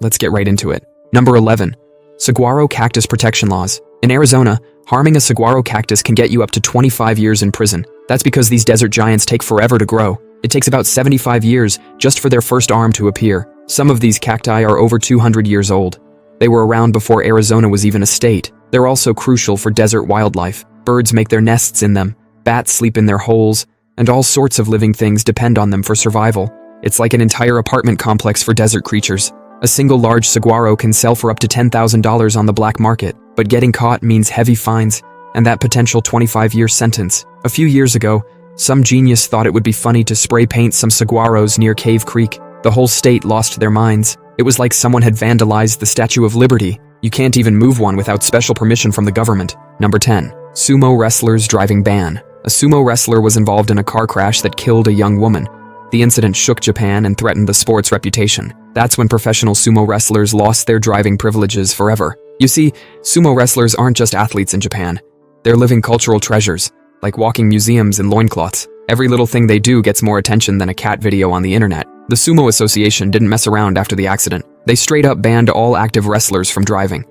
let's get right into it. Number 11. Saguaro Cactus Protection Laws. In Arizona, harming a saguaro cactus can get you up to 25 years in prison. That's because these desert giants take forever to grow. It takes about 75 years just for their first arm to appear. Some of these cacti are over 200 years old. They were around before Arizona was even a state. They're also crucial for desert wildlife. Birds make their nests in them, bats sleep in their holes, and all sorts of living things depend on them for survival. It's like an entire apartment complex for desert creatures. A single large saguaro can sell for up to $10,000 on the black market, but getting caught means heavy fines and that potential 25-year sentence. A few years ago, some genius thought it would be funny to spray paint some saguaros near Cave Creek. The whole state lost their minds. It was like someone had vandalized the Statue of Liberty. You can't even move one without special permission from the government. Number 10. Sumo wrestlers driving ban. A sumo wrestler was involved in a car crash that killed a young woman. The incident shook Japan and threatened the sport's reputation. That's when professional sumo wrestlers lost their driving privileges forever. You see, sumo wrestlers aren't just athletes in Japan. They're living cultural treasures, like walking museums in loincloths. Every little thing they do gets more attention than a cat video on the internet. The Sumo Association didn't mess around after the accident. They straight up banned all active wrestlers from driving.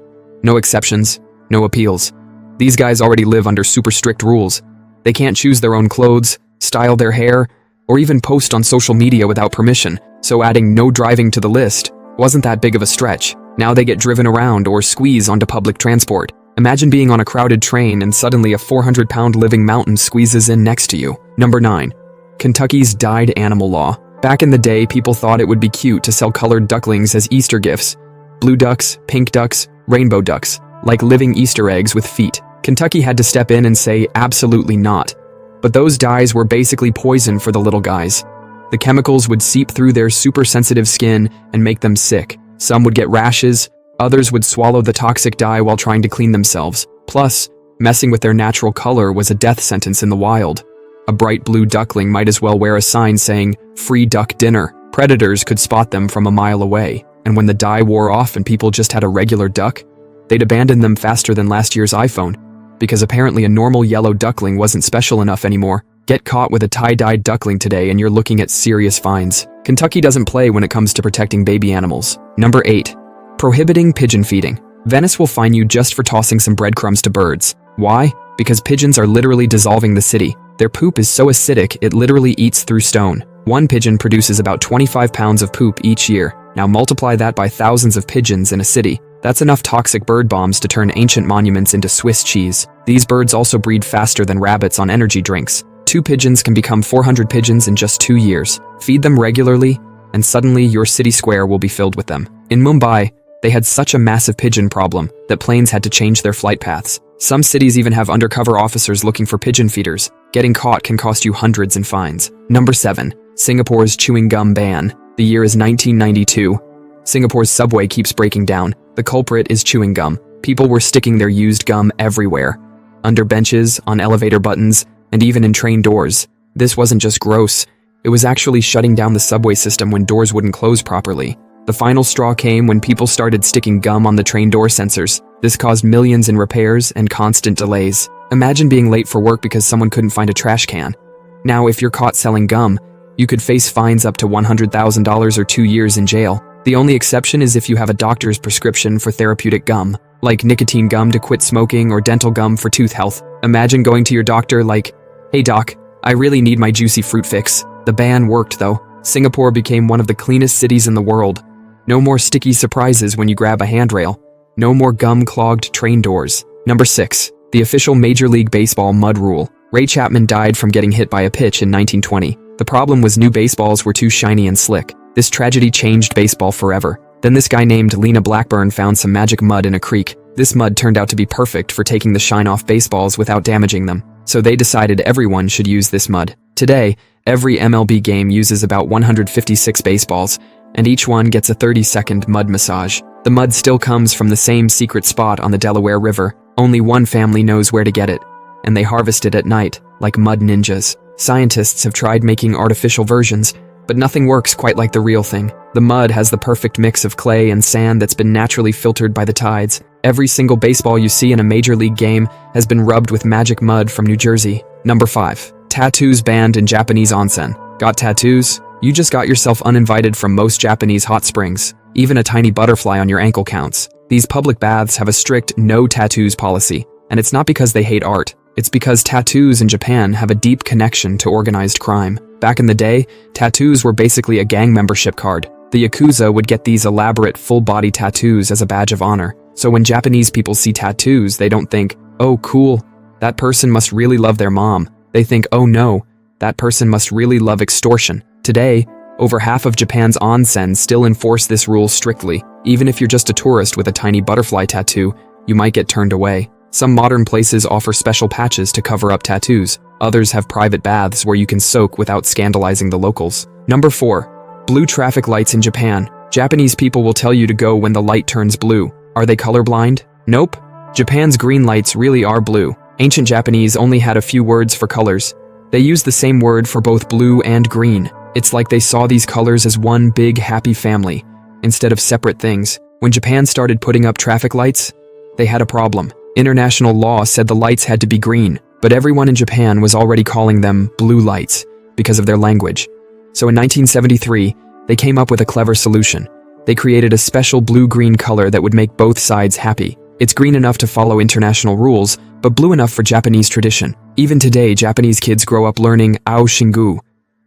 No exceptions, no appeals. These guys already live under super strict rules. They can't choose their own clothes, style their hair, or even post on social media without permission, so adding no driving to the list wasn't that big of a stretch. Now they get driven around or squeeze onto public transport. Imagine being on a crowded train and suddenly a 400-pound living mountain squeezes in next to you. Number 9. Kentucky's Dyed Animal Law. Back in the day, people thought it would be cute to sell colored ducklings as Easter gifts. Blue ducks, pink ducks, rainbow ducks, like living Easter eggs with feet. Kentucky had to step in and say absolutely not. But those dyes were basically poison for the little guys. The chemicals would seep through their super sensitive skin and make them sick. Some would get rashes, others would swallow the toxic dye while trying to clean themselves. Plus, messing with their natural color was a death sentence in the wild. A bright blue duckling might as well wear a sign saying, "Free duck dinner." Predators could spot them from a mile away, and when the dye wore off and people just had a regular duck, they'd abandon them faster than last year's iPhone, because apparently a normal yellow duckling wasn't special enough anymore. Get caught with a tie-dyed duckling today and you're looking at serious fines. Kentucky doesn't play when it comes to protecting baby animals. Number 8. Prohibiting pigeon feeding. Venice will fine you just for tossing some breadcrumbs to birds. Why? Because pigeons are literally dissolving the city. Their poop is so acidic it literally eats through stone. One pigeon produces about 25 pounds of poop each year. Now multiply that by thousands of pigeons in a city. That's enough toxic bird bombs to turn ancient monuments into Swiss cheese. These birds also breed faster than rabbits on energy drinks. 2 pigeons can become 400 pigeons in just 2 years. Feed them regularly, and suddenly your city square will be filled with them. In Mumbai, they had such a massive pigeon problem that planes had to change their flight paths. Some cities even have undercover officers looking for pigeon feeders. Getting caught can cost you hundreds in fines. Number 7. Singapore's chewing gum ban. The year is 1992. Singapore's subway keeps breaking down. The culprit is chewing gum. People were sticking their used gum everywhere. Under benches, on elevator buttons, and even in train doors. This wasn't just gross. It was actually shutting down the subway system when doors wouldn't close properly. The final straw came when people started sticking gum on the train door sensors. This caused millions in repairs and constant delays. Imagine being late for work because someone couldn't find a trash can. Now, if you're caught selling gum, you could face fines up to $100,000 or 2 years in jail. The only exception is if you have a doctor's prescription for therapeutic gum, like nicotine gum to quit smoking or dental gum for tooth health. Imagine going to your doctor like, "Hey doc, I really need my juicy fruit fix." The ban worked though. Singapore became one of the cleanest cities in the world. No more sticky surprises when you grab a handrail. No more gum-clogged train doors. Number 6. The official Major League Baseball mud rule. Ray Chapman died from getting hit by a pitch in 1920. The problem was new baseballs were too shiny and slick. This tragedy changed baseball forever. Then this guy named Lena Blackburn found some magic mud in a creek. This mud turned out to be perfect for taking the shine off baseballs without damaging them. So they decided everyone should use this mud. Today, every MLB game uses about 156 baseballs, and each one gets a 30-second mud massage. The mud still comes from the same secret spot on the Delaware River. Only one family knows where to get it, and they harvest it at night, like mud ninjas. Scientists have tried making artificial versions, but nothing works quite like the real thing. The mud has the perfect mix of clay and sand that's been naturally filtered by the tides. Every single baseball you see in a major league game has been rubbed with magic mud from New Jersey. Number 5. Tattoos banned in Japanese onsen. Got tattoos? You just got yourself uninvited from most Japanese hot springs. Even a tiny butterfly on your ankle counts. These public baths have a strict no tattoos policy, and it's not because they hate art. It's because tattoos in Japan have a deep connection to organized crime. Back in the day, tattoos were basically a gang membership card. The Yakuza would get these elaborate full-body tattoos as a badge of honor. So when Japanese people see tattoos, they don't think, "Oh, cool, that person must really love their mom." They think, "Oh no, that person must really love extortion." Today, over half of Japan's onsen still enforce this rule strictly. Even if you're just a tourist with a tiny butterfly tattoo, you might get turned away. Some modern places offer special patches to cover up tattoos. Others have private baths where you can soak without scandalizing the locals. Number 4. Blue traffic lights in Japan. Japanese people will tell you to go when the light turns blue. Are they colorblind? Nope. Japan's green lights really are blue. Ancient Japanese only had a few words for colors. They used the same word for both blue and green. It's like they saw these colors as one big happy family, instead of separate things. When Japan started putting up traffic lights, they had a problem. International law said the lights had to be green, but everyone in Japan was already calling them blue lights because of their language. So in 1973, they came up with a clever solution. They created a special blue-green color that would make both sides happy. It's green enough to follow international rules, but blue enough for Japanese tradition. Even today, Japanese kids grow up learning Ao Shingu,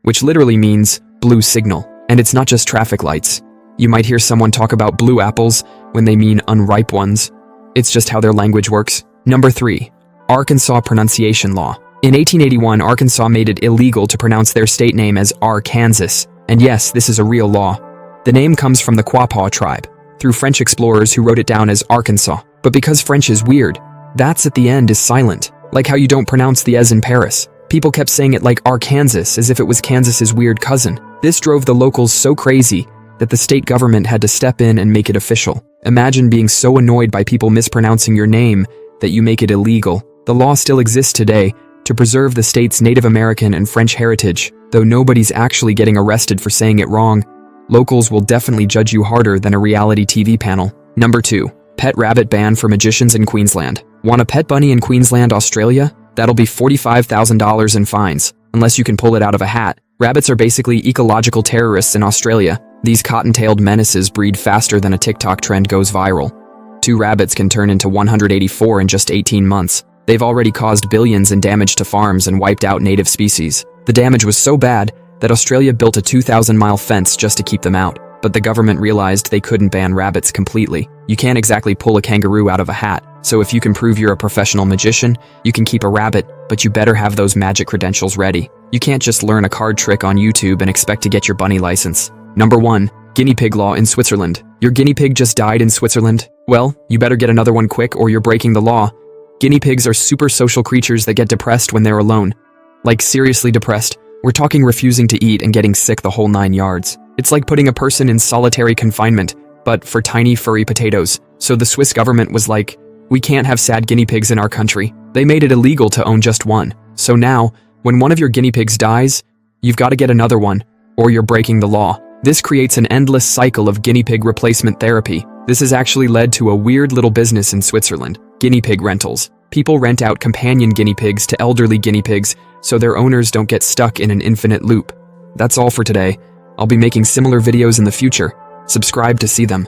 which literally means blue signal. And it's not just traffic lights. You might hear someone talk about blue apples when they mean unripe ones. It's just how their language works. Number 3. Arkansas pronunciation law. In 1881, Arkansas made it illegal to pronounce their state name as Arkansas. And yes, this is a real law. The name comes from the Quapaw tribe, through French explorers who wrote it down as Arkansas. But because French is weird, that's at the end is silent, like how you don't pronounce the S in Paris. People kept saying it like Arkansas as if it was Kansas's weird cousin. This drove the locals so crazy that the state government had to step in and make it official. Imagine being so annoyed by people mispronouncing your name that you make it illegal. The law still exists today to preserve the state's Native American and French heritage. Though nobody's actually getting arrested for saying it wrong, locals will definitely judge you harder than a reality TV panel. Number 2. Pet rabbit ban for magicians in Queensland. Want a pet bunny in Queensland, Australia? That'll be $45,000 in fines, unless you can pull it out of a hat. Rabbits are basically ecological terrorists in Australia. These cotton-tailed menaces breed faster than a TikTok trend goes viral. 2 rabbits can turn into 184 in just 18 months. They've already caused billions in damage to farms and wiped out native species. The damage was so bad that Australia built a 2,000-mile fence just to keep them out. But the government realized they couldn't ban rabbits completely. You can't exactly pull a kangaroo out of a hat. So if you can prove you're a professional magician, you can keep a rabbit, but you better have those magic credentials ready. You can't just learn a card trick on YouTube and expect to get your bunny license. Number 1. Guinea pig law in Switzerland. Your guinea pig just died in Switzerland? Well, you better get another one quick or you're breaking the law. Guinea pigs are super social creatures that get depressed when they're alone. Like seriously depressed. We're talking refusing to eat and getting sick the whole 9 yards. It's like putting a person in solitary confinement, but for tiny furry potatoes. So the Swiss government was like, we can't have sad guinea pigs in our country. They made it illegal to own just one. So now, when one of your guinea pigs dies, you've got to get another one, or you're breaking the law. This creates an endless cycle of guinea pig replacement therapy. This has actually led to a weird little business in Switzerland. Guinea pig rentals. People rent out companion guinea pigs to elderly guinea pigs so their owners don't get stuck in an infinite loop. That's all for today. I'll be making similar videos in the future. Subscribe to see them.